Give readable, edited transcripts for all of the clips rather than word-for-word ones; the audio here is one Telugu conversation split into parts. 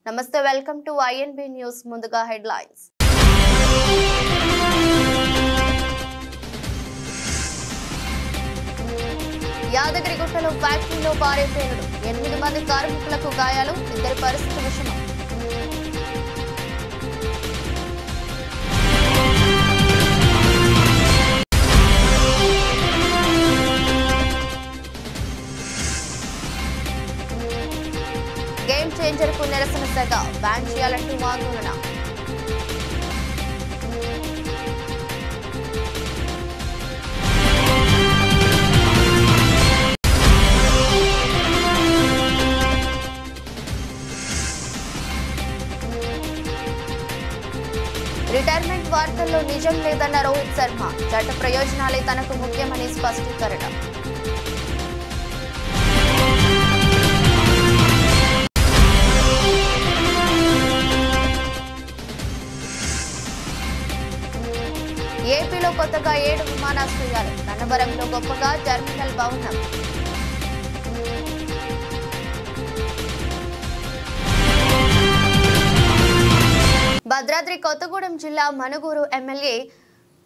నమస్తే వెల్కమ్ టు ఐఎన్బి న్యూస్ ముందుగా హెడ్లైన్స్ యాదగిరిగుట్టలో ఫ్యాక్టరీలో భారీ పేలుడు 8 మంది కార్మికులకు గాయాలు 2 పరిస్థితి విషమం గేమ్ చేంజర్ కు నిరసన సెగ బ్యాన్ చేయాలంటూ ఆందోళన రిటైర్మెంట్ వార్తల్లో నిజం లేదన్న రోహిత్ శర్మ చట్ట ప్రయోజనాలే తనకు ముఖ్యమని స్పష్టీకరణ ఏపీలో కొత్తగా 7 విమానాశ్రయాలు గన్నవరంలో గొప్పగా టెర్మినల్ భవనం భద్రాద్రి కొత్తగూడెం జిల్లా మనుగూరు ఎమ్మెల్యే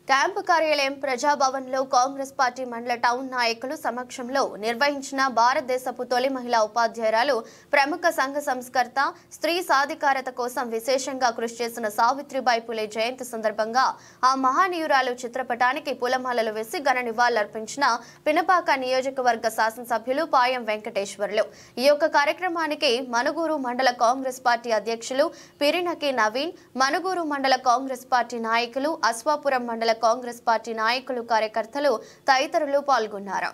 క్యాంపు కార్యాలయం ప్రజాభవన్లో కాంగ్రెస్ పార్టీ మండల టౌన్ నాయకులు సమక్షంలో నిర్వహించిన భారతదేశపు తొలి మహిళా ఉపాధ్యాయురాలు ప్రముఖ సంఘ సంస్కర్త స్త్రీ సాధికారత కోసం విశేషంగా కృషి చేసిన సావిత్రిబాయి పులే జయంతి సందర్భంగా ఆ మహానీయురాలు చిత్రపటానికి పూలమాలలు వేసి ఘన నివాళులర్పించిన పినపాక నియోజకవర్గ శాసనసభ్యులు పాయం వెంకటేశ్వర్లు ఈ యొక్క కార్యక్రమానికి మనుగూరు మండల కాంగ్రెస్ పార్టీ అధ్యక్షులు పిరినకి నవీన్ మనుగూరు మండల కాంగ్రెస్ పార్టీ నాయకులు అశ్వాపురం మండల కాంగ్రెస్ పార్టీ నాయకులు కార్యకర్తలు తదితరులు పాల్గొన్నారు.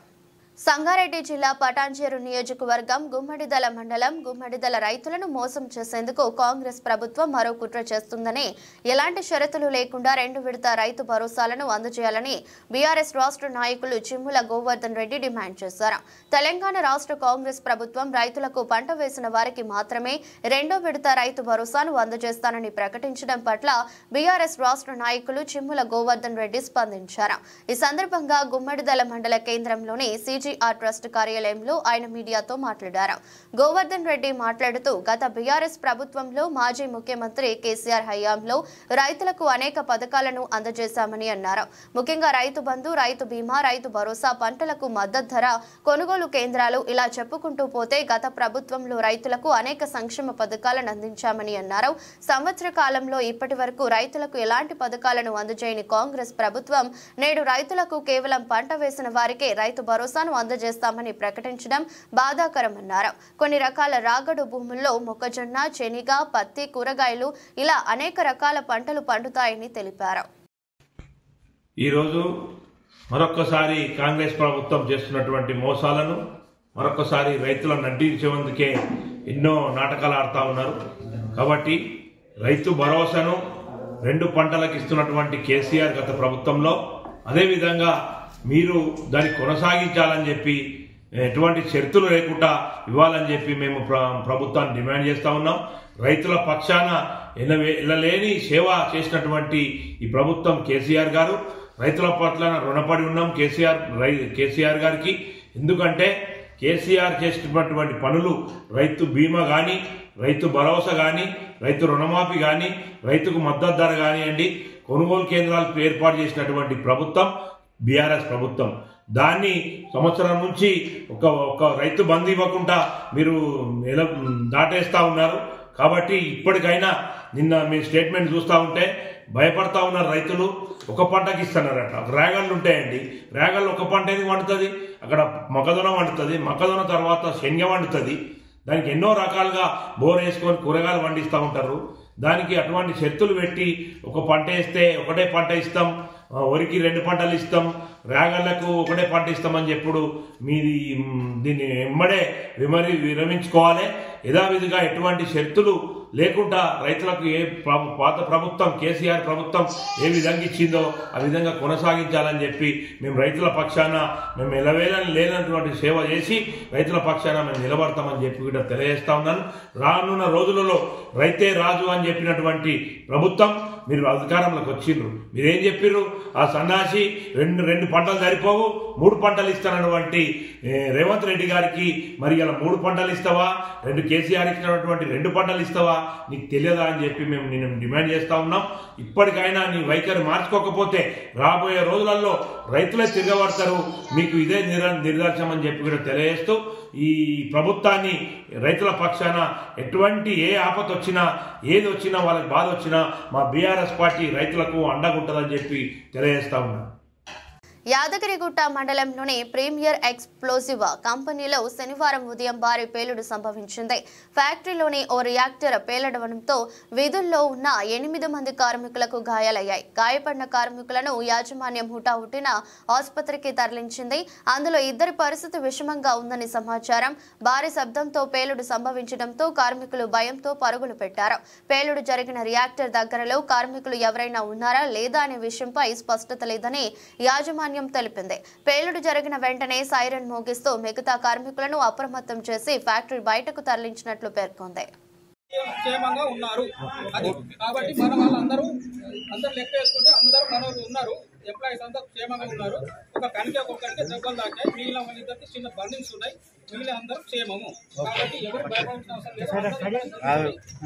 సంగారెడ్డి జిల్లా పటాన్చెరు నియోజకవర్గం గుమ్మడిదల మండలం గుమ్మడిదల రైతులను మోసం చేసేందుకు కాంగ్రెస్ ప్రభుత్వం మరో కుట్ర చేస్తుందని ఎలాంటి షరతులు లేకుండా 2 విడత రైతు భరోసాలను అందజేయాలని బీఆర్ఎస్ రాష్ట్ర నాయకులు చిమ్ముల గోవర్ధన్ రెడ్డి డిమాండ్ చేశారు. తెలంగాణ రాష్ట్ర కాంగ్రెస్ ప్రభుత్వం రైతులకు పంట వేసిన వారికి మాత్రమే 2వ విడత రైతు భరోసాను అందజేస్తానని ప్రకటించడం పట్ల బీఆర్ఎస్ రాష్ట్ర నాయకులు చిమ్ముల గోవర్ధన్ రెడ్డి స్పందించారు. ఈ సందర్భంగా గుమ్మడిదల మండల కేంద్రంలోని సిజిఆర్ ట్రస్ట్ కార్యాలయంలో ఆయన మీడియాతో మాట్లాడారు. గోవర్ధన్ రెడ్డి మాట్లాడుతూ గత బీఆర్ఎస్ ప్రభుత్వంలో మాజీ ముఖ్యమంత్రి కేసీఆర్ హయాంలో రైతులకు అనేక పథకాలను అందజేశామని అన్నారు. ముఖ్యంగా రైతు బంధు, రైతు బీమా, రైతు భరోసా, పంటలకు మద్దతు ధర, కొనుగోలు కేంద్రాలు ఇలా చెప్పుకుంటూ పోతే గత ప్రభుత్వంలో రైతులకు అనేక సంక్షేమ పథకాలను అందించామని అన్నారు. సంవత్సర కాలంలో ఇప్పటి వరకు రైతులకు ఎలాంటి పథకాలను అందజేయని కాంగ్రెస్ ప్రభుత్వం నేడు రైతులకు కేవలం పంట వేసిన వారికే రైతు భరోసాను అందజేస్తామని ప్రకటించడం బాధాకరమన్నారు. కొన్ని రకాల రాగడు భూముల్లో మొక్కజొన్న, శనగ, పత్తి, కూరగాయలు ఇలా అనేక రకాల పంటలు పండుతాయని తెలిపారు. ఈరోజు మరొక్కసారి కాంగ్రెస్ ప్రభుత్వం చేస్తున్నటువంటి మోసాలను మరొక్కసారి రైతులను నటించేందుకే ఎన్నో నాటకాలు ఆడుతూ ఉన్నారు. కాబట్టి రైతు భరోసాను 2 పంటలకు ఇస్తున్నటువంటి కేసీఆర్ గత ప్రభుత్వంలో అదేవిధంగా మీరు దాన్ని కొనసాగించాలని చెప్పి ఎటువంటి షరతులు లేకుండా ఇవ్వాలని చెప్పి మేము ప్రభుత్వాన్ని డిమాండ్ చేస్తూ ఉన్నాం. రైతుల పక్షాన ఎనలేని సేవ చేసినటువంటి ఈ ప్రభుత్వం కేసీఆర్ గారు, రైతుల పట్ల రుణపడి ఉన్నాం కేసీఆర్ గారికి. ఎందుకంటే కేసీఆర్ చేసినటువంటి పనులు రైతు బీమా కానీ, రైతు భరోసా కానీ, రైతు రుణమాఫీ కానీ, రైతుకు మద్దతు ధర కానివ్వండి, కొనుగోలు కేంద్రాలు ఏర్పాటు చేసినటువంటి ప్రభుత్వం బీఆర్ఎస్ ప్రభుత్వం. దాన్ని సంవత్సరం నుంచి ఒక రైతు బంధు ఇవ్వకుండా మీరు దాటేస్తా ఉన్నారు. కాబట్టి ఇప్పటికైనా నిన్న మీ స్టేట్మెంట్ చూస్తూ ఉంటే భయపడతా ఉన్నారు రైతులు. ఒక పంటకి ఇస్తున్నారట. రేగళ్ళు ఉంటాయండి, రేగళ్ళు ఒక పంట ఎందుకు వండుతుంది? అక్కడ మొక్కజొన్న వండుతుంది, మొక్కజొన్న తర్వాత శనగ వండుతుంది. దానికి ఎన్నో రకాలుగా బోర్ వేసుకొని కూరగాయలు పండిస్తూ ఉంటారు. దానికి అటువంటి షరతులు పెట్టి ఒక పంట వేస్తే ఒకటే పంట ఇస్తాం, వరికి 2 పంటలు ఇస్తాం, రాగళ్లకు ఒకటే పంట ఇస్తామని చెప్పుడు మీది దీన్ని ఎమ్మడే విరమించుకోవాలి. యథావిధిగా ఎటువంటి షరతులు లేకుండా రైతులకు పాత ప్రభుత్వం కేసీఆర్ ప్రభుత్వం ఏ విధంగా ఇచ్చిందో ఆ విధంగా కొనసాగించాలని చెప్పి మేము రైతుల పక్షాన మేము ఎలవేళని లేనటువంటి సేవ చేసి రైతుల పక్షాన మేము నిలబడతామని చెప్పి కూడా తెలియజేస్తా ఉన్నాను. రానున్న రోజులలో రైతే రాజు అని చెప్పినటువంటి ప్రభుత్వం మీరు అధికారంలోకి వచ్చిండ్రు. మీరేం చెప్పిర్రు? ఆ సన్నాసి రెండు పంటలు సరిపోవు, 3 పంటలు ఇస్తానటువంటి రేవంత్ రెడ్డి గారికి మరి ఇలా 3 పంటలు ఇస్తావా, కేసీఆర్ ఇచ్చినటువంటి 2 పంటలు ఇస్తావా, నీకు తెలియదా అని చెప్పి మేము డిమాండ్ చేస్తా ఉన్నాం. ఇప్పటికైనా నీ వైఖరి మార్చుకోకపోతే రాబోయే రోజులలో రైతులే తిరగబడతారు, మీకు ఇదే నిర్దాక్షం అని చెప్పి కూడా తెలియజేస్తూ ఈ ప్రభుత్వాన్ని రైతుల పక్షాన ఎటువంటి ఏ ఆపద వచ్చినా ఏది వచ్చినా వాళ్ళకి బాధ వచ్చినా మా బీఆర్ఎస్ పార్టీ రైతులకు అండగుంటుందని చెప్పి తెలియజేస్తా ఉన్నాం. యాదగిరిగుట్ట మండలంలోని ప్రీమియర్ ఎక్స్ప్లోజివ్ కంపెనీలో శనివారం ఉదయం భారీ పేలుడు సంభవించింది. ఫ్యాక్టరీలోని ఓ రియాక్టర్ పేలడడంతో విధుల్లో ఉన్న 8 మంది కార్మికులకు గాయాలయ్యాయి. గాయపడిన కార్మికులను యాజమాన్యం హుటాహుటిన ఆసుపత్రికి తరలించింది. అందులో 2 పరిస్థితి విషమంగా ఉందని సమాచారం. భారీ శబ్దంతో పేలుడు సంభవించడంతో కార్మికులు భయంతో పరుగులు పెట్టారు. పేలుడు జరిగిన రియాక్టర్ దగ్గరలో కార్మికులు ఎవరైనా ఉన్నారా లేదా అనే విషయంపై స్పష్టత లేదని యాజమాన్యం తెలిపింది. పేలుడు జరిగిన వెంటనే సైరన్ మోగిస్తూ మిగతా కార్మికులను అప్రమత్తం చేసి ఫ్యాక్టరీ బయటకు తరలించినట్లు పేర్కొంది. క్షేమంగా ఉన్నారు. అది కాబట్టి మన వాళ్ళందరూ లెక్క వేసుకుంటే అందరూ మన ఉన్నారు, ఎంప్లాయీస్ అందరూ క్షేమంగా ఉన్నారు. ఒక కణికి ఒక్కొక్కరికి దెబ్బలు తాకాయి, మిగిలిన వాళ్ళిద్దరికి చిన్న బర్నింగ్స్ ఉన్నాయి, మిగిలిన అందరూ క్షేమము. కాబట్టి ఎవరు భయపడాల్సిన అవసరం లేదు.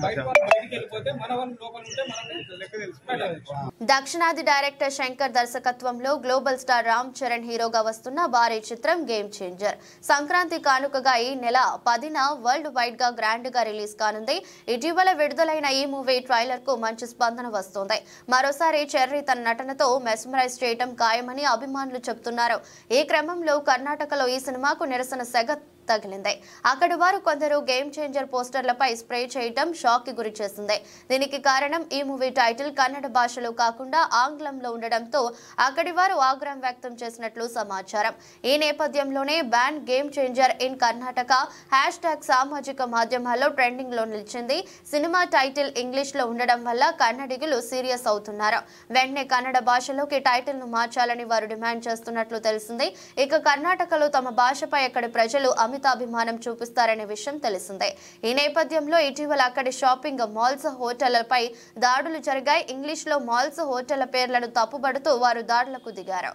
బయటికి వెళ్ళిపోతే మన వాళ్ళు లోపల ఉంటే మనకు లెక్క తెలుసు. దక్షిణాది డైరెక్టర్ శంకర్ దర్శకత్వంలో గ్లోబల్ స్టార్ రామ్ చరణ్ హీరోగా వస్తున్న భారీ చిత్రం గేమ్ చేంజర్ సంక్రాంతి కానుకగా ఈ నెల 10న వరల్డ్ వైడ్ గా గ్రాండ్ గా రిలీజ్ కానుంది. ఇటీవల విడుదలైన ఈ మూవీ ట్రైలర్ కు మంచి స్పందన వస్తోంది. మరోసారి చెర్రీ తన నటనతో మెస్మరైజ్ చేయడం ఖాయమని అభిమానులు చెబుతున్నారు. ఈ క్రమంలో కర్ణాటకలో ఈ సినిమాకు నిరసన సెగ తగిలింది. అక్కడి వారు కొందరు గేమ్ చేంజర్ పోస్టర్లపై స్ప్రే చేయడం షాక్ కి గురి చేసింది. దీనికి కారణం ఈ మూవీ టైటిల్ కన్నడ భాషలో కాకుండా ఆంగ్లంలో ఉండడంతో అక్కడి వారు ఆగ్రహం వ్యక్తం చేసినట్లు సమాచారం. ఈ నేపథ్యంలోనే ban game changer in Karnataka hashtag సామాజిక మాధ్యమాల్లో ట్రెండింగ్ లో నిలిచింది. సినిమా టైటిల్ ఇంగ్లీష్ లో ఉండడం వల్ల కన్నడిగులు సీరియస్ అవుతున్నారు. వెంటనే కన్నడ భాషలోకి టైటిల్ ను మార్చాలని వారు డిమాండ్ చేస్తున్నట్లు తెలిసింది. ఇక కర్ణాటకలో తమ భాషపై అక్కడి ప్రజలు అభిమానం చూపిస్తారనే విషయం తెలిసిందే. ఈ నేపథ్యంలో ఇటీవల అక్కడి షాపింగ్ మాల్స్ హోటళ్లపై దాడులు జరిగాయి. ఇంగ్లీష్ లో మాల్స్ హోటళ్ల పేర్లను తప్పుబడుతూ వారు దాడులకు దిగారు.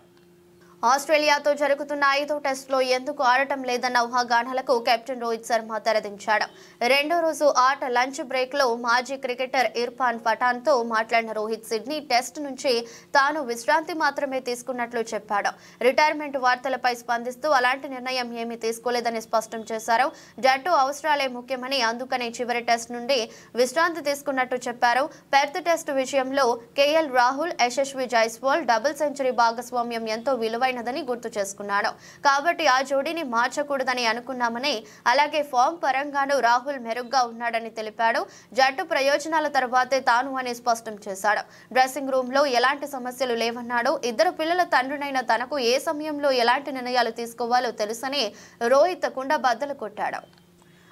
ఆస్ట్రేలియాతో జరుగుతున్న 5వ టెస్టులో ఎందుకు ఆడటం లేదన్న ఊహాగానాలకు కెప్టెన్ రోహిత్ శర్మ తెరదించాడు. 2వ రోజు ఆట లంచ్ బ్రేక్ లో మాజీ క్రికెటర్ ఇర్ఫాన్ పఠాన్ తో మాట్లాడిన రోహిత్ సిడ్నీ టెస్ట్ నుంచి తాను విశ్రాంతి మాత్రమే తీసుకున్నట్లు చెప్పాడు. రిటైర్మెంట్ వార్తలపై స్పందిస్తూ అలాంటి నిర్ణయం ఏమీ తీసుకోలేదని స్పష్టం చేశారు. జట్టు అవసరాలే ముఖ్యమని, అందుకనే చివరి టెస్ట్ నుండి విశ్రాంతి తీసుకున్నట్టు చెప్పారు. పెర్త్ టెస్ట్ విషయంలో KL Rahul, Yashasvi Jaiswal double century భాగస్వామ్యం ఎంతో విలువైన గుర్తు చేసుకున్నాడు. కాబట్టి ఆ జోడీని మార్చకూడదని అనుకున్నామని, అలాగే ఫామ్ పరంగానూ రాహుల్ మెరుగ్గా ఉన్నాడని తెలిపాడు. జట్టు ప్రయోజనాల తర్వాతే తాను అని స్పష్టం చేశాడు. డ్రెస్సింగ్ రూమ్ లో ఎలాంటి సమస్యలు లేవన్నాడు. 2 పిల్లల తండ్రినైన తనకు ఏ సమయంలో ఎలాంటి నిర్ణయాలు తీసుకోవాలో తెలుసని రోహిత్ కుండ బద్దలు కొట్టాడు.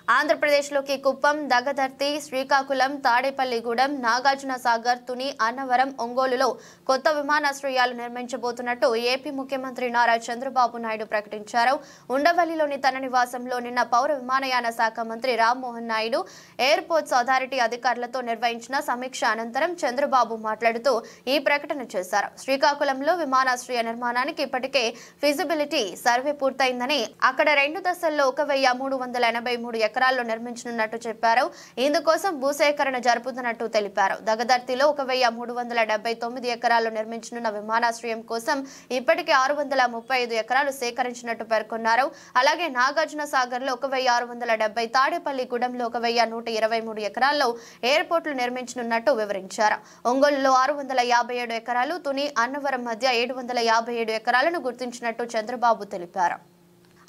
ఆంధ్రప్రదేశ్లోకి కుప్పం, దగదర్తి, శ్రీకాకుళం, తాడేపల్లిగూడెం, నాగార్జున సాగర్, తుని, అన్నవరం, ఒంగోలులో కొత్త విమానాశ్రయాలు నిర్మించబోతున్నట్టు ఏపీ ముఖ్యమంత్రి నారా చంద్రబాబు నాయుడు ప్రకటించారు. ఉండవల్లిలోని తన నివాసంలో నిన్న పౌర విమానయాన శాఖ మంత్రి రామ్మోహన్ నాయుడు ఎయిర్పోర్ట్స్ అథారిటీ అధికారులతో నిర్వహించిన సమీక్ష అనంతరం చంద్రబాబు మాట్లాడుతూ ఈ ప్రకటన చేశారు. శ్రీకాకుళంలో విమానాశ్రయ నిర్మాణానికి ఇప్పటికే ఫిజిబిలిటీ సర్వే పూర్తయిందని, అక్కడ 2 దశల్లో 1383 ఎకరాల్లో నిర్మించనున్నట్టు చెప్పారు. ఇందుకోసం భూసేకరణ జరుపుతున్నట్టు తెలిపారు. దగదర్తిలో 1379 ఎకరాల్లో నిర్మించనున్న విమానాశ్రయం కోసం ఇప్పటికే 635 ఎకరాలు సేకరించినట్టు పేర్కొన్నారు. అలాగే నాగార్జున సాగర్ లో 1670, తాడేపల్లిగూడెంలో 1123 ఎకరాల్లో ఎయిర్పోర్టులు నిర్మించనున్నట్టు వివరించారు. ఒంగోలులో 657 ఎకరాలు, తుని, అన్నవరం మధ్య 757 ఎకరాలను గుర్తించినట్టు చంద్రబాబు తెలిపారు.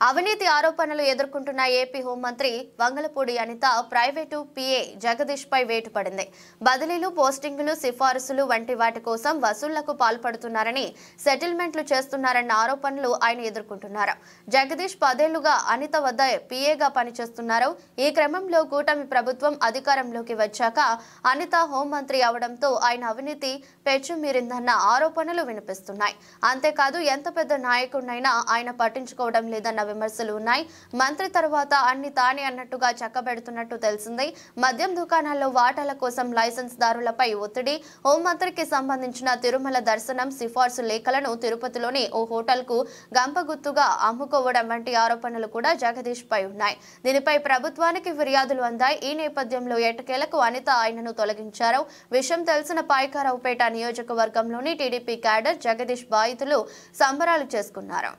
అవినీతి ఆరోపణలు ఎదుర్కొంటున్న ఏపీ హోంమంత్రి వంగలపూడి అనిత ప్రైవేటు పిఏ జగదీష్ పై వేటు పడింది. బదిలీలు, పోస్టింగులు, సిఫారసులు వంటి వాటి కోసం వసూళ్లకు పాల్పడుతున్నారని, సెటిల్మెంట్లు చేస్తున్నారన్న ఆరోపణలు ఆయన ఎదుర్కొంటున్నారు. జగదీష్ 10 ఏళ్లుగా అనిత వద్ద పిఏగా పనిచేస్తున్నారు. ఈ క్రమంలో కూటమి ప్రభుత్వం అధికారంలోకి వచ్చాక అనిత హోంమంత్రి అవడంతో ఆయన అవినీతి పెచ్చుమీరిందన్న ఆరోపణలు వినిపిస్తున్నాయి. అంతేకాదు ఎంత పెద్ద నాయకుడినైనా ఆయన పట్టించుకోవడం లేదన్న విమర్శలు ఉన్నాయి. మంత్రి తర్వాత అన్ని తానే అన్నట్టుగా చక్కబెడుతున్నట్టు తెలిసింది. మద్యం దుకాణాల్లో వాటాల కోసం లైసెన్స్ దారులపై ఒత్తిడి, హోంమంత్రికి సంబంధించిన తిరుమల దర్శనం సిఫార్సు లేఖలను తిరుపతిలోని ఓ హోటల్ కు గంపగుత్తుగా అమ్ముకోవడం వంటి ఆరోపణలు కూడా జగదీష్ పై ఉన్నాయి. దీనిపై ప్రభుత్వానికి ఫిర్యాదులు అందాయి. ఈ నేపథ్యంలో ఎట్టకేలకు అనిత ఆయనను తొలగించారు. విషయం తెలిసిన పాయకారావుపేట నియోజకవర్గంలోని టీడీపీ క్యాడర్ జగదీష్ బాధితులు సంబరాలు చేసుకున్నారు.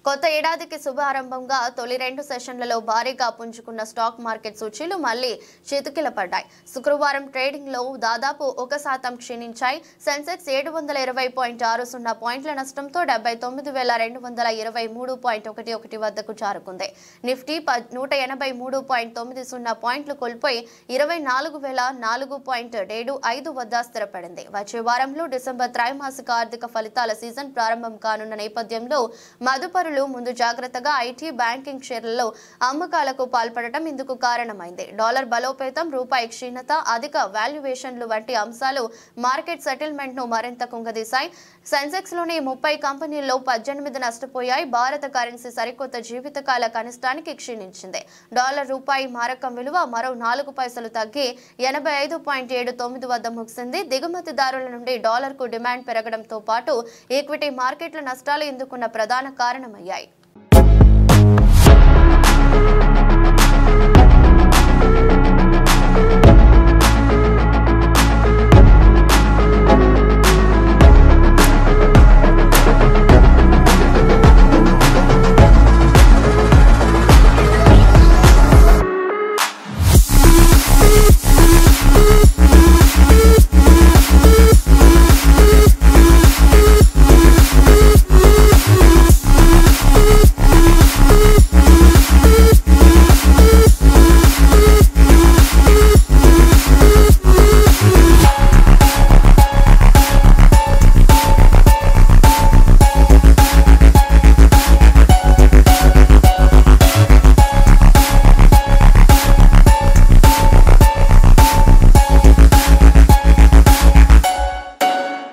కొత్త ఏడాదికి శుభారంభంగా తొలి 2 సెషన్లలో భారీగా పుంజుకున్న స్టాక్ మార్కెట్ సూచీలు మళ్లీ చితికిలపడ్డాయి. శుక్రవారం ట్రేడింగ్ లో దాదాపు 1% క్షీణించాయి. సెన్సెక్స్ 720.60 పాయింట్ల నష్టంతో 79,223.11 వద్దకు చేరుకుంది. నిఫ్టీ 183.90 పాయింట్లు కోల్పోయి 24,004.75 వద్ద స్థిరపడింది. వచ్చే వారంలో డిసెంబర్ త్రైమాసిక ఆర్థిక ఫలితాల సీజన్ ప్రారంభం కానున్న నేపథ్యంలో మదుపరులు ముందు జాగ్రత్తగా ఐటీ, బ్యాంకింగ్ షేర్లలో అమ్మకాలకు పాల్పడటం ఇందుకు కారణమైంది. డాలర్ బలోపేతం, రూపాయి క్షీణత, అధిక వాల్యుయేషన్లు వంటి అంశాలు మార్కెట్ సెటిల్మెంట్ ను మరింత కుంగదీశాయి. సెన్సెక్స్ లోని 30 కంపెనీల్లో 18 నష్టపోయాయి. భారత కరెన్సీ సరికొత్త జీవితకాల కనిష్టానికి క్షీణించింది. డాలర్ రూపాయి మారకం విలువ మరో 4 పైసలు తగ్గి 85.79 వద్ద ముగిసింది. దిగుమతిదారుల నుండి డాలర్ కు డిమాండ్ పెరగడంతో పాటు ఈక్విటీ మార్కెట్ల నష్టాలు ఇందుకున్న ప్రధాన కారణమయ్యాయి.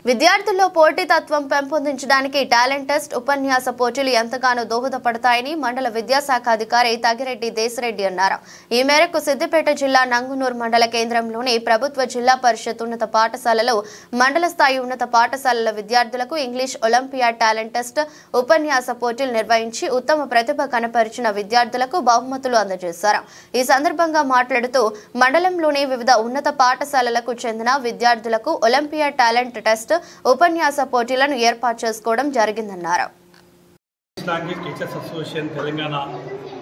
విద్యార్థుల్లో పోటీతత్వం పెంపొందించడానికి టాలెంట్ టెస్ట్, ఉపన్యాస పోటీలు ఎంతగానో దోహదపడతాయని మండల విద్యాశాఖ అధికారి తగిరెడ్డి దేశరెడ్డి అన్నారు. ఈ మేరకు సిద్దిపేట జిల్లా నంగునూరు మండల కేంద్రంలోని ప్రభుత్వ జిల్లా పరిషత్ ఉన్నత పాఠశాలలో మండల స్థాయి ఉన్నత పాఠశాలల విద్యార్థులకు ఇంగ్లీష్ ఒలింపియాడ్ టాలెంట్ టెస్ట్, ఉపన్యాస పోటీలు నిర్వహించి ఉత్తమ ప్రతిభ కనపరిచిన విద్యార్థులకు బహుమతులు అందజేశారు. ఈ సందర్భంగా మాట్లాడుతూ మండలంలోని వివిధ ఉన్నత పాఠశాలలకు చెందిన విద్యార్థులకు ఒలింపియాడ్ టాలెంట్ టెస్ట్, ఉపన్యాస పోటీలను ఏర్పాటు చేసుకోవడం జరిగిందన్నారు. Language Teachers Association Telangana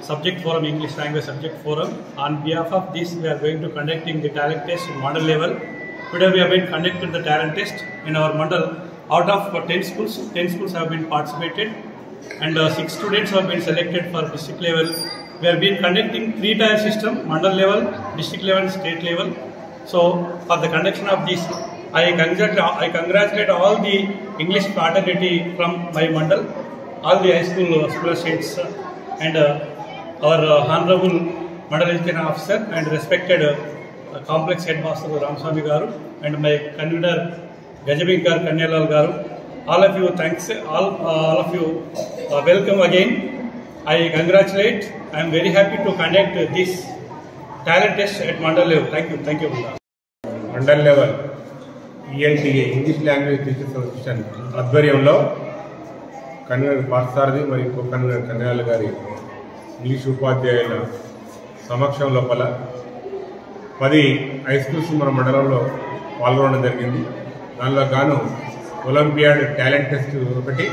Subject Forum, English Language Subject Forum. On behalf of this, we are going to conducting the talent test in mandal level. Today we have been conducting the talent test in our mandal. Out of 10 schools have been participated, and 6 students have been selected for district level. We have been conducting 3-tier system: mandal level, district level, state level. So for the conduction of this, I congratulate all the English fraternity from my mandal, all the high school students, and our honorable mandal education officer and respected complex headmaster Ramswamy Garu, and my convener Gajabinkar Kanyalal Garu. All of you, thanks. All of you, welcome again. I congratulate. I am very happy to conduct this talent test at mandal level. Thank you. Mandal level ELTA English language teachers association ఆధ్వర్యంలో కన్వీనర్ పార్థసారథి మరియు కో కన్వీనర్ కన్యాల గారి ఇంగ్లీష్ ఉపాధ్యాయుల సమక్షం లోపల 10 హై స్కూల్స్ మన మండలంలో పాల్గొనడం జరిగింది. దానిలో గాను ఒలింపియాడ్ టాలెంట్ టెస్ట్ ఒకటి,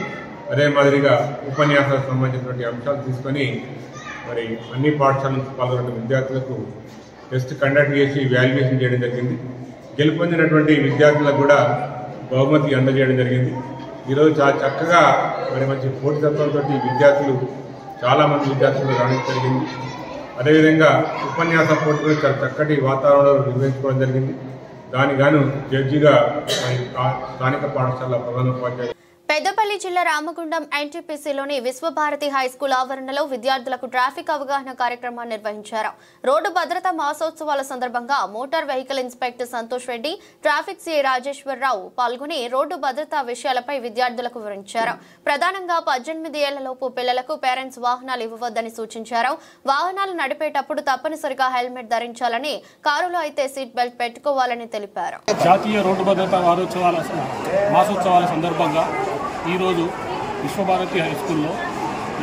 అదే మాదిరిగా ఉపన్యాసాలకు సంబంధించినటువంటి అంశాలు తీసుకొని మరి అన్ని పాఠశాల నుంచి పాల్గొన్న విద్యార్థులకు టెస్ట్ కండక్ట్ చేసి వాల్యుయేషన్ చేయడం జరిగింది. గెలుపొందినటువంటి విద్యార్థులకు కూడా బహుమతి అందజేయడం జరిగింది. ఈరోజు చాలా చక్కగా మరి మంచి పోటీతత్వంతో చాలామంది విద్యార్థులు రావడం జరిగింది. అదేవిధంగా ఉపన్యాస పోటీలు చాలా చక్కటి వాతావరణంలో నిర్వహించుకోవడం జరిగింది. దానికి గాను జడ్జిగా స్థానిక పాఠశాల ప్రధానోపాధ్యాయులు పెద్దపల్లి జిల్లా రామగుండం ఎన్టీపీసీలోని విశ్వభారతి హైస్కూల్ ఆవరణలో విద్యార్థులకు ట్రాఫిక్ అవగాహన కార్యక్రమాన్ని నిర్వహించారు. రోడ్డు భద్రతా మాసోత్సవాల సందర్భంగా motor vehicle inspector Santosh Reddy, traffic CI Rajeswara Rao పాల్గొని రోడ్డు భద్రతా విషయాలపై విద్యార్థులకు వివరించారు. ప్రధానంగా 18 ఏళ్లలోపు పిల్లలకు పేరెంట్స్ వాహనాలు ఇవ్వవద్దని సూచించారు. వాహనాలు నడిపేటప్పుడు తప్పనిసరిగా హెల్మెట్ ధరించాలని, కారులో అయితే సీట్ బెల్ట్ పెట్టుకోవాలని తెలిపారు. జాతీయ రోడ్డు భద్రతా మాసోత్సవాల సందర్భంగా ఈరోజు విశ్వభారతి హై స్కూల్లో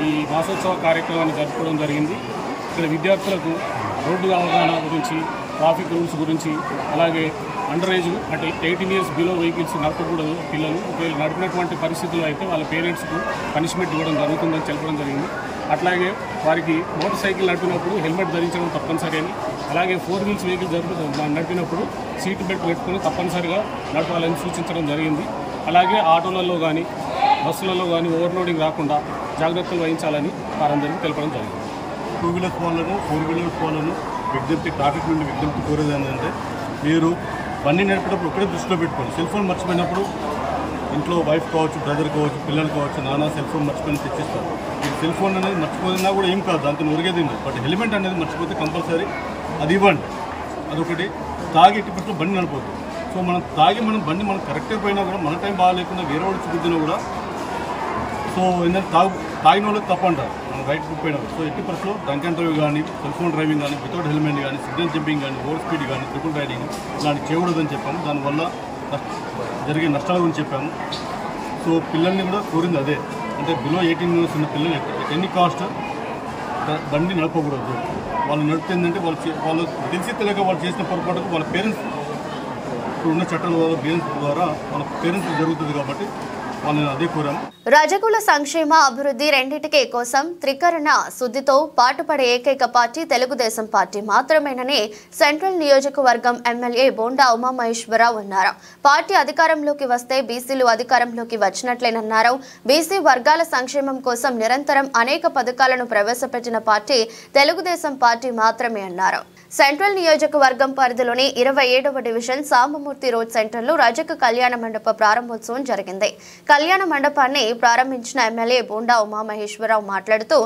ఈ మాసోత్సవ కార్యక్రమాన్ని జరుపుకోవడం జరిగింది. ఇక్కడ విద్యార్థులకు రోడ్డు అవగాహన గురించి, ట్రాఫిక్ రూల్స్ గురించి, అలాగే అండర్ ఏజ్ అంటే 18 ఇయర్స్ బిలో వెహికల్స్ నడపకూడదు పిల్లలు. ఒకవేళ నడిపినటువంటి పరిస్థితుల్లో అయితే వాళ్ళ పేరెంట్స్కు పనిష్మెంట్ ఇవ్వడం జరుగుతుందని చెప్పడం జరిగింది. అట్లాగే వారికి మోటార్ సైకిల్ నడిపినప్పుడు హెల్మెట్ ధరించడం తప్పనిసరి అని, అలాగే 4 వీల్స్ వెహికల్ నడిపినప్పుడు సీట్ బెల్ట్ పెట్టుకుని తప్పనిసరిగా నడపాలని సూచించడం జరిగింది. అలాగే ఆటోలలో కానీ బస్సులలో కానీ ఓవర్లోడింగ్ రాకుండా జాగ్రత్తలు వహించాలని వారందరికీ తెలపడం జరిగింది. 2 వీలర్స్ వాళ్ళను 4 వీలర్స్ వాళ్ళను ట్రాఫిక్ నుండి విజ్ఞప్తి కోరేది ఏంటంటే, మీరు బండి నడిపేటప్పుడు ఒకటే దృష్టిలో పెట్టుకోండి. సెల్ ఫోన్ మర్చిపోయినప్పుడు ఇంట్లో వైఫ్ కావచ్చు, బ్రదర్ కావచ్చు, పిల్లలు కావచ్చు, నాన్న సెల్ ఫోన్ మర్చిపోయిన తెచ్చిస్తారు. ఈ సెల్ ఫోన్ అనేది మర్చిపోయినా కూడా ఏం కాదు, దాంతో ఒరిగేది ఉండదు. బట్ హెల్మెట్ అనేది మర్చిపోతే కంపల్సరీ అది ఇవ్వండి. అదొకటి. తాగి ఎట్టి పరిస్థితుల్లో బండి నడపొద్దు. సో మనం బండి మనం కరెక్ట్గా పోయినా కూడా మన టైం బాగాలేకుండా వేరే వాడు చూపిద్దినా కూడా సో ఏంటంటే తాగిన వాళ్ళకి తప్పంటారు మనం రైట్ పోయినా. సో ఎట్టి పరిస్థితుల్లో డ్రంక్ అండ్ డ్రైవ్ కానీ, సెల్ ఫోన్ డ్రైవింగ్ కానీ, వితౌట్ హెల్మెట్ కానీ, సిగ్నల్ జంపింగ్ కానీ, ఓవర్ స్పీడ్ కానీ, ట్రిపుల్ రైడింగ్ ఇలాంటివి చేయకూడదని చెప్పాము. దానివల్ల జరిగే నష్టాల గురించి చెప్పాము. సో పిల్లల్ని కూడా కోరింది అదే, అంటే బిలో 18 ఇయర్స్ ఉన్న పిల్లలు ఎన్ని కాస్ట్ బండి నడపకూడదు. వాళ్ళు నడుపుతుందంటే వాళ్ళు తెలిసి తెలియక వాళ్ళు చేసిన పొరపాటుకు వాళ్ళ పేరెంట్స్ ఉన్న చట్టాల ద్వారా వాళ్ళ పేరెంట్స్ జరుగుతుంది కాబట్టి వాళ్ళని అదే కోరాము. రజకుల సంక్షేమ అభివృద్ధి రెండింటికి కోసం త్రికరణ శుద్ధితో పాటుపడే ఏకైక పార్టీ తెలుగుదేశం పార్టీ మాత్రమేనని సెంట్రల్ నియోజకవర్గం ఎమ్మెల్యే బోండా ఉమామహేశ్వరరావు అన్నారు. పార్టీ అధికారంలోకి వస్తే బీసీలు అధికారంలోకి వచ్చినట్లేనన్నారు. బీసీ వర్గాల సంక్షేమం కోసం నిరంతరం అనేక పథకాలను ప్రవేశపెట్టిన పార్టీ తెలుగుదేశం పార్టీ మాత్రమే అన్నారు. సెంట్రల్ నియోజకవర్గం పరిధిలోని 27వ డివిజన్ సాంబమూర్తి రోడ్ సెంటర్లో రజక కళ్యాణ మండప ప్రారంభోత్సవం జరిగింది. కళ్యాణ మండపాన్ని ప్రారంభించిన ఎమ్మెల్యే బోండా ఉమామహేశ్వరరావు మాట్లాడుతూ,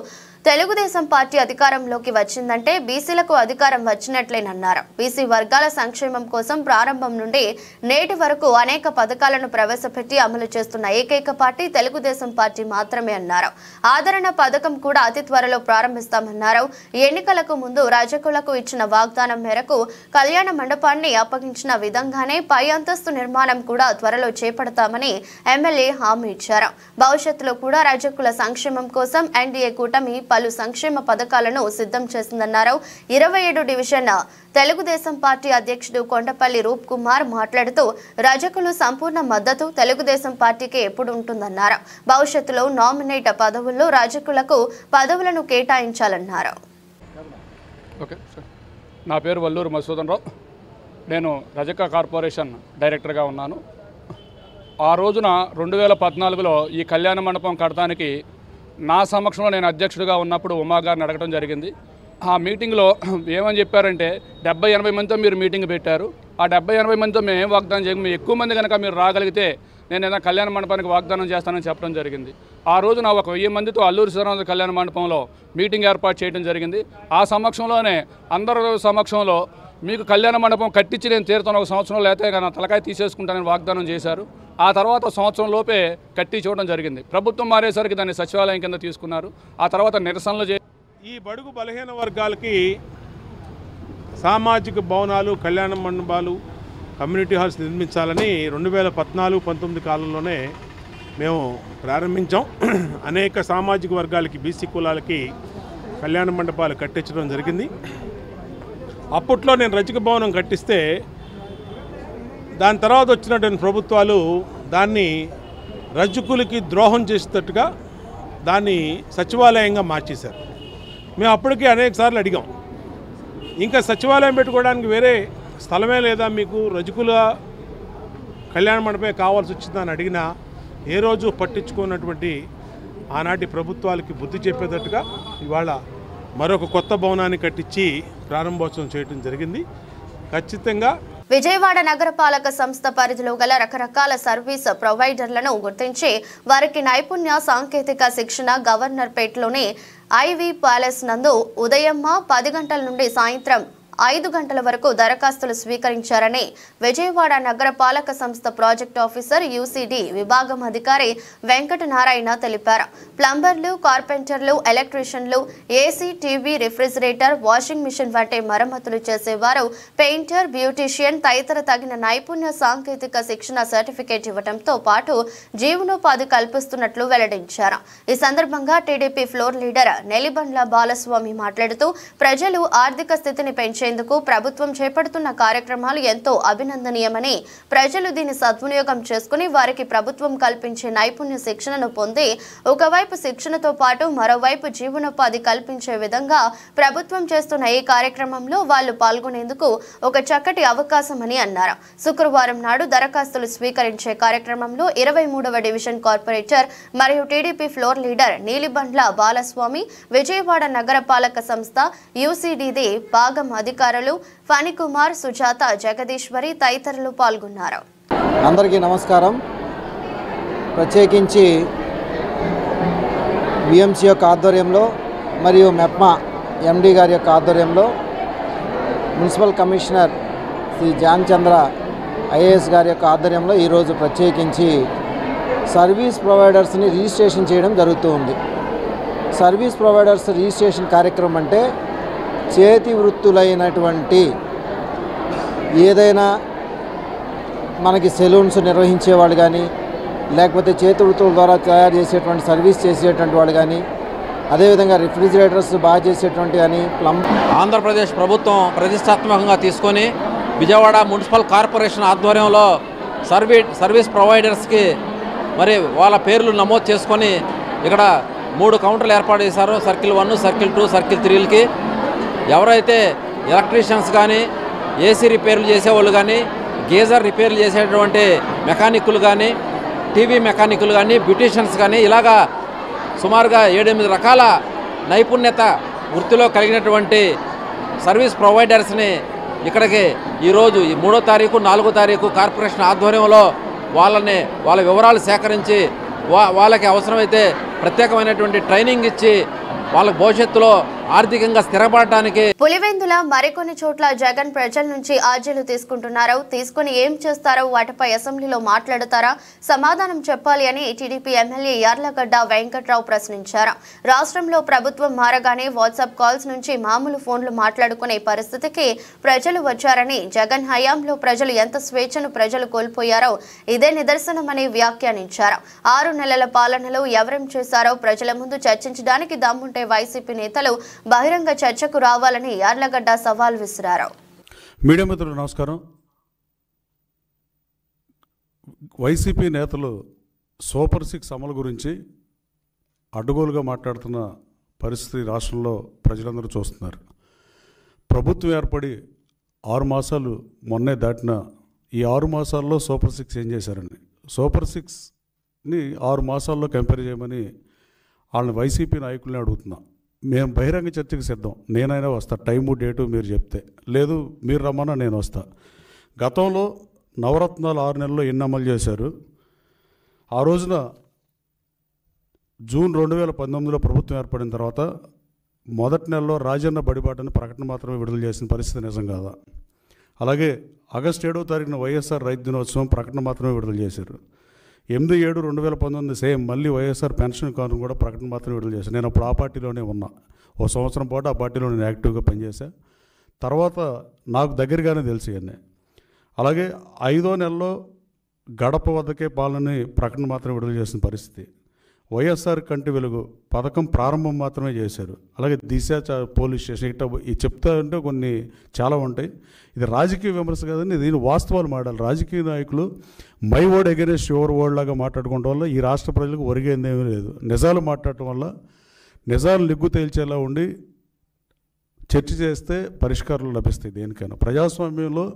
తెలుగుదేశం పార్టీ అధికారంలోకి వచ్చిందంటే బీసీలకు అధికారం వచ్చినట్లేనన్నారు. బీసీ వర్గాల సంక్షేమం కోసం ప్రారంభం నుండి నేటి వరకు అనేక పథకాలను ప్రవేశపెట్టి అమలు చేస్తున్న ఏకైక పార్టీ తెలుగుదేశం పార్టీ మాత్రమే అన్నారు. ఆదరణ పథకం కూడా అతి త్వరలో ప్రారంభిస్తామన్నారు. ఎన్నికలకు ముందు రజకులకు ఇచ్చిన వాగ్దానం మేరకు కళ్యాణ మండపాన్ని అప్పగించిన విధంగానే పై అంతస్తు నిర్మాణం కూడా త్వరలో చేపడతామని ఎమ్మెల్యే హామీ ఇచ్చారు. భవిష్యత్తులో కూడా రజకుల సంక్షేమం కోసం ఎన్డీఏ కూటమి పలు సంక్షేమ పథకాలను సిద్ధం చేసిందన్నారు. 27 డివిజన్ తెలుగుదేశం పార్టీ అధ్యక్షుడు కొండపల్లి రూప్ కుమార్ మాట్లాడుతూ, రజకులు సంపూర్ణ మద్దతు తెలుగుదేశం పార్టీకి ఎప్పుడు ఉంటుందన్నారు. భవిష్యత్తులో నామినేట్ పదవుల్లో రజకులకు పదవులను కేటాయించాలన్నారు. నా పేరు వల్లూరు మధుసూదన్ రావు. నేను రజక కార్పొరేషన్ డైరెక్టర్గా ఉన్నాను. ఆ రోజున 2014లో ఈ కళ్యాణ మండపం కడటానికి నా సమక్షంలో నేను అధ్యక్షుడిగా ఉన్నప్పుడు ఉమా గారిని అడగడం జరిగింది. ఆ మీటింగ్లో ఏమని చెప్పారంటే 70-80 మందితో మీరు మీటింగ్ పెట్టారు. ఆ 70-80 మందితో మేము ఏం వాగ్దానం చేయము, మీ ఎక్కువ మంది కనుక మీరు రాగలిగితే నేను ఏదైనా కళ్యాణ మండపానికి వాగ్దానం చేస్తానని చెప్పడం జరిగింది. ఆ రోజున ఒక 1000 మందితో అల్లూరి సీతారామరాజు కళ్యాణ మండపంలో మీటింగ్ ఏర్పాటు చేయడం జరిగింది. ఆ సమక్షంలోనే అందరి సమక్షంలో మీకు కళ్యాణ మండపం కట్టించి నేను తీరుతాను, 1 సంవత్సరం లేకపోతే నా తలకాయ తీసేసుకుంటానని వాగ్దానం చేశారు. ఆ తర్వాత సంవత్సరం లోపే కట్టి చూడడం జరిగింది. ప్రభుత్వం మారేసరికి దాన్ని సచివాలయం కింద తీసుకున్నారు. ఆ తర్వాత నిరసనలు ఈ బడుగు బలహీన వర్గాలకి సామాజిక భవనాలు, కళ్యాణ మండపాలు, కమ్యూనిటీ హాల్స్ నిర్మించాలని 2014-19 కాలంలోనే మేము ప్రారంభించాం. అనేక సామాజిక వర్గాలకి, బీసీ కులాలకి కళ్యాణ మండపాలు కట్టించడం జరిగింది. అప్పట్లో నేను రజక భవనం కట్టిస్తే దాని తర్వాత వచ్చినటువంటి ప్రభుత్వాలు దాన్ని రజకులకి ద్రోహం చేసేటట్టుగా దాన్ని సచివాలయంగా మార్చేశారు. మేము అప్పటికే అనేక సార్లు అడిగాం, ఇంకా సచివాలయం పెట్టుకోవడానికి వేరే స్థలమే లేదా మీకు, రజకుల కళ్యాణ మండపమే కావాల్సి వచ్చిందని అడిగినా ఏ రోజు పట్టించుకున్నటువంటి ఆనాటి ప్రభుత్వాలకి బుద్ధి చెప్పేటట్టుగా ఇవాళ మరొక కొత్త భవనాన్ని కట్టించి ప్రారంభోత్సవం చేయడం జరిగింది. ఖచ్చితంగా విజయవాడ నగరపాలక సంస్థ పరిధిలో గల రకరకాల సర్వీస్ ప్రొవైడర్లను గుర్తించి వారికి నైపుణ్య సాంకేతిక శిక్షణ గవర్నర్పేటలోని ఐవీ ప్యాలెస్ నందు ఉదయం 10 గంటల నుండి సాయంత్రం 5 గంటల వరకు దరఖాస్తులు స్వీకరించారని విజయవాడ నగరపాలక సంస్థ ప్రాజెక్ట్ ఆఫీసర్ యూసీడీ విభాగం అధికారి వెంకటనారాయణ తెలిపారు. ప్లంబర్లు, కార్పెంటర్లు, ఎలక్ట్రీషియన్లు, AC, TV, refrigerator, washing machine వంటి మరమ్మతులు చేసేవారు, పెయింటర్, బ్యూటీషియన్ తదితర తగిన నైపుణ్య సాంకేతిక శిక్షణ సర్టిఫికేట్ ఇవ్వడంతో పాటు జీవనోపాధి కల్పిస్తున్నట్లు వెల్లడించారు. ఈ సందర్భంగా TDP floor leader Nelibandla Balaswamy మాట్లాడుతూ ప్రజలు ఆర్థిక స్థితిని పెంచే ప్రభుత్వం చేపడుతున్న కార్యక్రమాలు ఎంతో అభినందనీయమని, ప్రజలు దీన్ని సద్వినియోగం చేసుకుని వారికి ప్రభుత్వం కల్పించే నైపుణ్య శిక్షణను పొంది ఒకవైపు శిక్షణతో పాటు మరోవైపు జీవనోపాధి కల్పించే విధంగా ప్రభుత్వం చేస్తున్న ఈ కార్యక్రమంలో వాళ్లు పాల్గొనేందుకు ఒక చక్కటి అవకాశమని అన్నారు. శుక్రవారం నాడు దరఖాస్తులు స్వీకరించే కార్యక్రమంలో 23వ డివిజన్ కార్పొరేటర్ మరియు TDP floor leader Neelibandla Balaswamy, Vijayawada నగరపాలక సంస్థ యూసీడీది భాగం అధికారులు ఫణికుమార్, సుజాత, జగదీశ్వరి తదితరులు పాల్గొన్నారు. అందరికీ నమస్కారం. ప్రత్యేకించి విఎంసీ యొక్క ఆధ్వర్యంలో మరియు మెప్మా ఎండి గారి యొక్క ఆధ్వర్యంలో మున్సిపల్ కమిషనర్ శ్రీ జాన్ చంద్ర ఐఏఎస్ గారి యొక్క ఆధ్వర్యంలో ఈరోజు ప్రత్యేకించి సర్వీస్ ప్రొవైడర్స్ని రిజిస్ట్రేషన్ చేయడం జరుగుతూ ఉంది. సర్వీస్ ప్రొవైడర్స్ రిజిస్ట్రేషన్ కార్యక్రమం అంటే చేతి వృత్తులైనటువంటి ఏదైనా మనకి సెలూన్స్ నిర్వహించేవాళ్ళు కానీ, లేకపోతే చేతి వృత్తుల ద్వారా తయారు చేసేటువంటి సర్వీస్ చేసేటువంటి వాళ్ళు కానీ, అదేవిధంగా రిఫ్రిజిరేటర్స్ బాగా చేసేటువంటి కానీ ఆంధ్రప్రదేశ్ ప్రభుత్వం ప్రతిష్టాత్మకంగా తీసుకొని విజయవాడ మున్సిపల్ కార్పొరేషన్ ఆధ్వర్యంలో సర్వీస్ ప్రొవైడర్స్కి మరి వాళ్ళ పేర్లు నమోదు చేసుకొని ఇక్కడ 3 కౌంటర్లు ఏర్పాటు చేశారు. సర్కిల్ 1, సర్కిల్ 2, సర్కిల్ 3కి ఎవరైతే ఎలక్ట్రీషియన్స్ కానీ, ఏసీ రిపేర్లు చేసేవాళ్ళు కానీ, గీజర్ రిపేర్లు చేసేటువంటి మెకానిక్కులు కానీ, టీవీ మెకానిక్కులు కానీ, బ్యూటీషియన్స్ కానీ ఇలాగా సుమారుగా 7-8 రకాల నైపుణ్యత వృత్తిలో కలిగినటువంటి సర్వీస్ ప్రొవైడర్స్ని ఇక్కడికి ఈరోజు 3వ తారీఖు 4వ తారీఖు కార్పొరేషన్ ఆధ్వర్యంలో వాళ్ళ వివరాలు సేకరించి వాళ్ళకి అవసరమైతే ప్రత్యేకమైనటువంటి ట్రైనింగ్ ఇచ్చి వాళ్ళ భవిష్యత్తులో ఆర్థికంగా స్థిరపడటానికి. పులివెందుల మరికొన్ని చోట్ల జగన్ ప్రజల నుంచి ఆర్జీలు తీసుకుని ఏం చేస్తారో వాటిపై అసెంబ్లీలో మాట్లాడతారా, సమాధానం చెప్పాలి అని టీడీపీ ఎమ్మెల్యే యార్లగడ్డ వెంకట్రావు ప్రశ్నించారు. రాష్ట్రంలో ప్రభుత్వం మారగానే వాట్సాప్ కాల్స్ నుంచి మామూలు ఫోన్లు మాట్లాడుకునే పరిస్థితికి ప్రజలు వచ్చారని, జగన్ హయాంలో ప్రజలు ఎంత స్వేచ్ఛను ప్రజలు కోల్పోయారో ఇదే నిదర్శనమని వ్యాఖ్యానించారు. 6 నెలల పాలనలో ఎవరేం చేశారో ప్రజల ముందు చర్చించడానికి దమ్ముంటే వైసీపీ నేతలు బహిరంగ చర్చకు రావాలని యార్లగడ్డ సవాల్ విసిరారు. మీడియా మిత్రులు నమస్కారం. వైసీపీ నేతలు సూపర్ 6 అమలు గురించి అడ్డగోలుగా మాట్లాడుతున్న పరిస్థితి రాష్ట్రంలో ప్రజలందరూ చూస్తున్నారు. ప్రభుత్వం ఏర్పడి 6 మాసాలు మొన్నే దాటిన ఈ 6 మాసాల్లో సూపర్ 6 ఏం చేశారండి? సూపర్ 6ని 6 మాసాల్లో కంపేర్ చేయమని వాళ్ళని వైసీపీ నాయకుల్ని అడుగుతున్నా. మేము బహిరంగ చర్చకు సిద్ధం. నేనైనా వస్తా, టైము డేటు మీరు చెప్తే. లేదు మీరు రమ్మన్నా నేను వస్తా. గతంలో నవరత్నాలు 6 నెలల్లో ఎన్ని అమలు చేశారు? ఆ రోజున జూన్ 2019లో ప్రభుత్వం ఏర్పడిన తర్వాత మొదటి నెలలో రాజన్న బడిబాటని ప్రకటన మాత్రమే విడుదల చేసిన పరిస్థితి నిజం కాదా? అలాగే ఆగస్టు 7వ తారీఖున వైఎస్ఆర్ రైతు దినోత్సవం ప్రకటన మాత్రమే విడుదల చేశారు. 8/7/2019 సేమ్ మళ్ళీ వైఎస్ఆర్ పెన్షన్ కాను కూడా ప్రకటన మాత్రం విడుదల చేశాను. నేను అప్పుడు ఆ పార్టీలోనే ఉన్నా. 1 సంవత్సరం పాటు ఆ పార్టీలో నేను యాక్టివ్గా పనిచేశా. తర్వాత నాకు దగ్గరగానే తెలిసి అన్నీ. అలాగే 5వ నెలలో గడప వద్దకే పాలనని ప్రకటన మాత్రం విడుదల చేసిన పరిస్థితి. వైఎస్ఆర్ కంటి వెలుగు పథకం ప్రారంభం మాత్రమే చేశారు. అలాగే దిశ పోలీస్ స్టేషన్ ఇట్లా చెప్తా ఉంటే కొన్ని చాలా ఉంటాయి. ఇది రాజకీయ విమర్శ కాదని దీని వాస్తవాలు మాట్లాడాలి. రాజకీయ నాయకులు my word against your word లాగా మాట్లాడుకోవడం వల్ల ఈ రాష్ట్ర ప్రజలకు ఒరిగేందేమీ లేదు. నిజాలు మాట్లాడటం వల్ల నిజాలు నిగ్గు తేల్చేలా ఉండి చర్చ చేస్తే పరిష్కారాలు లభిస్తాయి. దేనికైనా ప్రజాస్వామ్యంలో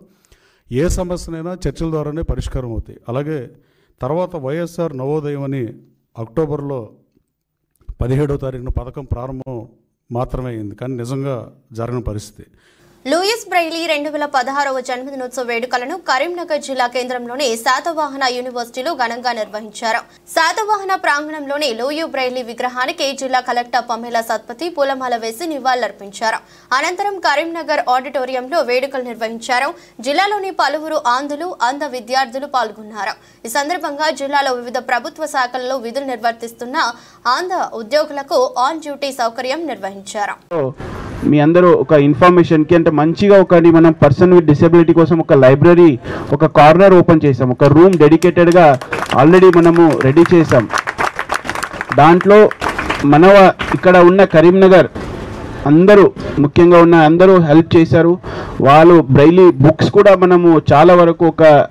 ఏ సమస్యనైనా చర్చల ద్వారానే పరిష్కారం అవుతాయి. అలాగే తర్వాత వైఎస్ఆర్ నవోదయం అని అక్టోబర్లో 17వ తారీఖున పథకం ప్రారంభం మాత్రమే అయింది, కానీ నిజంగా జరగని పరిస్థితి. లూయిస్ బ్రైలీ 2016వ జన్మదినోత్సవ వేడుకలను కరీంనగర్ జిల్లా కేంద్రంలోని శాతవాహన యూనివర్సిటీలో ఘనంగా నిర్వహించారు. శాతవాహన ప్రాంగణంలోని లూయి బ్రైలీ విగ్రహానికి జిల్లా కలెక్టర్ పమేలా సత్పతి పూలమాల వేసి నివాళులర్పించారు. అనంతరం కరీంనగర్ ఆడిటోరియంలో వేడుకలు నిర్వహించారు. జిల్లాలోని పలువురు అంధ విద్యార్థులు పాల్గొన్నారు. ఈ సందర్భంగా జిల్లాలో వివిధ ప్రభుత్వ శాఖలలో విధులు నిర్వర్తిస్తున్న అంధ ఉద్యోగులకు ఆన్ డ్యూటీ సౌకర్యం నిర్వహించారు. మీ అందరూ ఒక ఇన్ఫర్మేషన్కి అంటే మంచిగా మనం పర్సన్ విత్ డిసెబిలిటీ కోసం ఒక లైబ్రరీ, ఒక కార్నర్ ఓపెన్ చేసాం, ఒక రూమ్ డెడికేటెడ్గా ఆల్రెడీ మనము రెడీ చేసాం. దాంట్లో ఇక్కడ ఉన్న కరీంనగర్ అందరూ ముఖ్యంగా ఉన్న అందరూ హెల్ప్ చేశారు. వాళ్ళు బ్రైలీ బుక్స్ కూడా మనము చాలా వరకు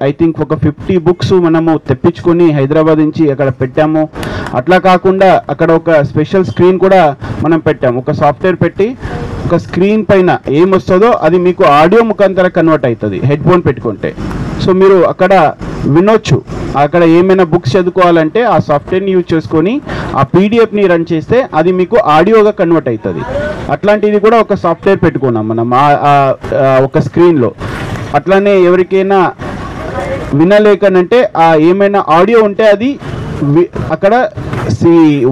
ఐ థింక్ ఒక 50 బుక్స్ మనము తెప్పించుకొని హైదరాబాద్ నుంచి అక్కడ పెట్టాము. అట్లా కాకుండా అక్కడ ఒక స్పెషల్ స్క్రీన్ కూడా మనం పెట్టాము. ఒక సాఫ్ట్వేర్ పెట్టి ఒక స్క్రీన్ పైన ఏమొస్తుందో అది మీకు ఆడియో ముఖాంతరం కన్వర్ట్ అవుతుంది హెడ్ ఫోన్ పెట్టుకుంటే. సో మీరు అక్కడ వినొచ్చు. అక్కడ ఏమైనా బుక్స్ చదువుకోవాలంటే ఆ సాఫ్ట్వేర్ని యూజ్ చేసుకొని ఆ పీడిఎఫ్ని రన్ చేస్తే అది మీకు ఆడియోగా కన్వర్ట్ అవుతుంది. అట్లాంటిది కూడా ఒక సాఫ్ట్వేర్ పెట్టుకున్నాం మనం ఒక స్క్రీన్లో. అట్లానే ఎవరికైనా వినలేకనంటే ఏమైనా ఆడియో ఉంటే అది అక్కడ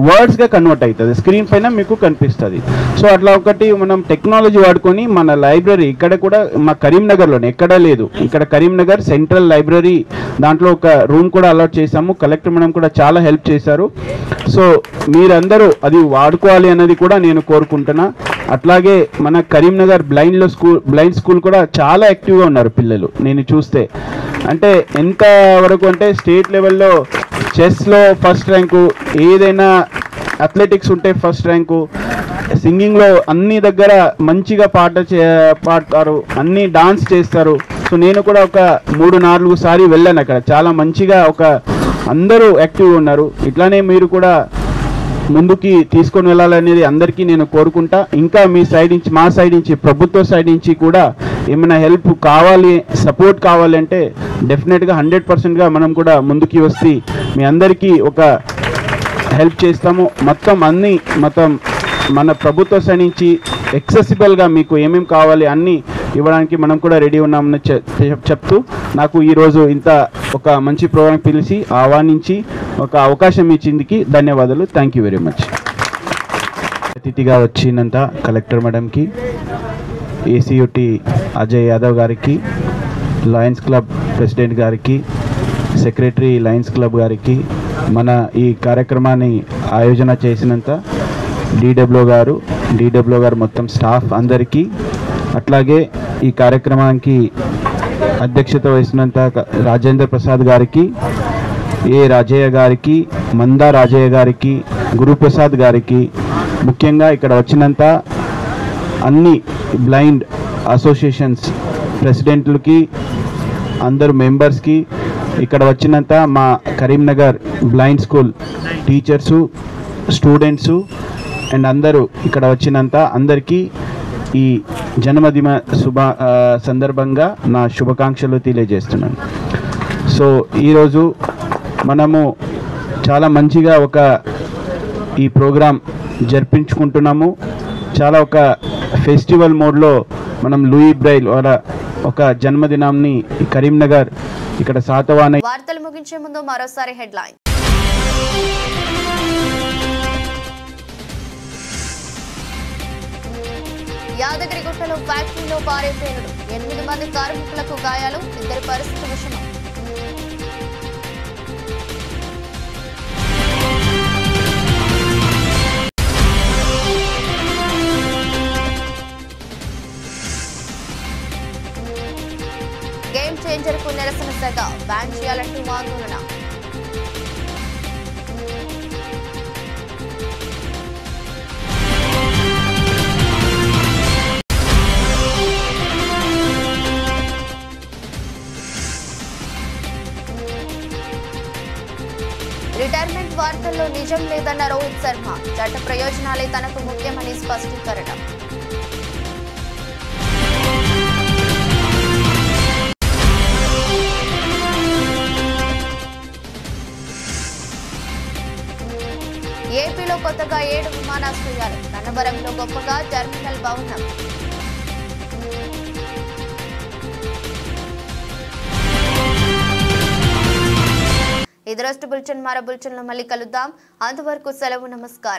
వర్డ్స్గా కన్వర్ట్ అవుతుంది, స్క్రీన్ పైన మీకు కనిపిస్తుంది. సో అట్లా ఒకటి మనం టెక్నాలజీ వాడుకొని మన లైబ్రరీ ఇక్కడ కూడా మా కరీంనగర్లోనే ఎక్కడా లేదు. ఇక్కడ కరీంనగర్ సెంట్రల్ లైబ్రరీ దాంట్లో ఒక రూమ్ కూడా అలాట్ చేశాము. కలెక్టర్ మేడం కూడా చాలా హెల్ప్ చేశారు. సో మీరందరూ అది వాడుకోవాలి అన్నది కూడా నేను కోరుకుంటున్నా. అట్లాగే మన కరీంనగర్ బ్లైండ్ స్కూల్ కూడా చాలా యాక్టివ్గా ఉన్నారు పిల్లలు. నేను చూస్తే అంటే ఎంత వరకు అంటే స్టేట్ లెవెల్లో చెస్లో ఫస్ట్ ర్యాంకు, ఏదైనా అథ్లెటిక్స్ ఉంటే ఫస్ట్ ర్యాంకు, సింగింగ్లో అన్ని దగ్గర మంచిగా పాడతారు, అన్ని డాన్స్ చేస్తారు. సో నేను కూడా ఒక 3-4 సారి వెళ్ళాను అక్కడ. చాలా మంచిగా అందరూ యాక్టివ్గా ఉన్నారు. ఇట్లానే మీరు కూడా ముందుకి తీసుకొని వెళ్ళాలనేది అందరికీ నేను కోరుకుంటా. ఇంకా మీ సైడ్ నుంచి, మా సైడ్ నుంచి, ప్రభుత్వ సైడ్ నుంచి కూడా ఏమైనా హెల్ప్ కావాలి, సపోర్ట్ కావాలంటే డెఫినెట్గా 100%గా మనం కూడా ముందుకి వస్తే మీ అందరికీ ఒక హెల్ప్ చేస్తాము. మొత్తం మన ప్రభుత్వ సైడ్ నుంచి యాక్సెసిబుల్గా మీకు ఏమేమి కావాలి అన్నీ ఇవ్వడానికి మనం కూడా రెడీ ఉన్నామని చెప్తూ నాకు ఈరోజు ఇంత ఒక మంచి ప్రోగ్రాం పిలిచి ఆహ్వానించి ఒక అవకాశం ఇచ్చిందికి ధన్యవాదాలు. Thank you very much. అతిథిగా వచ్చినంత కలెక్టర్ మేడంకి, ఏసీయూటీ అజయ్ యాదవ్ గారికి, లయన్స్ క్లబ్ ప్రెసిడెంట్ గారికి, సెక్రటరీ లయన్స్ క్లబ్ గారికి, మన ఈ కార్యక్రమాన్ని ఆయోజన చేసినంత డీడబ్ల్యూ గారు మొత్తం స్టాఫ్ అందరికీ, అట్లాగే ఈ కార్యక్రమానికి అధ్యక్షత వహిస్తున్నంత రాజేంద్ర ప్రసాద్ గారికి, ఏ రాజయ్య గారికి, మందా రాజయ్య గారికి, గురుప్రసాద్ గారికి, ముఖ్యంగా ఇక్కడ వచ్చినంత అన్ని బ్లైండ్ అసోసియేషన్స్ ప్రెసిడెంట్లకి, అందరు మెంబర్స్కి, ఇక్కడ వచ్చినంత మా Karimnagar blind school teachers, students and అందరూ ఇక్కడ వచ్చినంత అందరికీ ఈ జన్మదిన సందర్భంగా నా శుభాకాంక్షలు తెలియజేస్తున్నాను. సో ఈరోజు మనము చాలా మంచిగా ఈ ప్రోగ్రాం జరిపించుకుంటున్నాము. చాలా ఒక ఫెస్టివల్ మోడ్లో మనం లూయి బ్రైల్ ఒక జన్మదినాన్ని కరీంనగర్ ఇక్కడ శాతవాహన. వార్తలు ముగించే ముందు మరోసారి హెడ్లైన్. యాదగిరిగుట్టలో ఫ్యాక్టరీలో పారే పేలుడు, 8 మంది కార్మికులకు గాయాలు, 2 పరిస్థితి విషమం. గేమ్ చేంజర్ కు నిరసన సెగ, బ్యాన్ చేయాలంటూ ఆందోళన. రిటైర్మెంట్ వార్తల్లో నిజం లేదన్న రోహిత్ శర్మ, చట్ట ప్రయోజనాలే తనకు ముఖ్యమని స్పష్టీకరణ. ఏపీలో కొత్తగా 7 విమానాశ్రయాలు, నన్నవరంలో గొప్పగా టెర్మినల్ భవనం. ఇది రోజు బులెటిన్ మరో బులెటిన్లో మళ్ళీ కలుద్దాం. అంతవరకు సెలవు. నమస్కారం.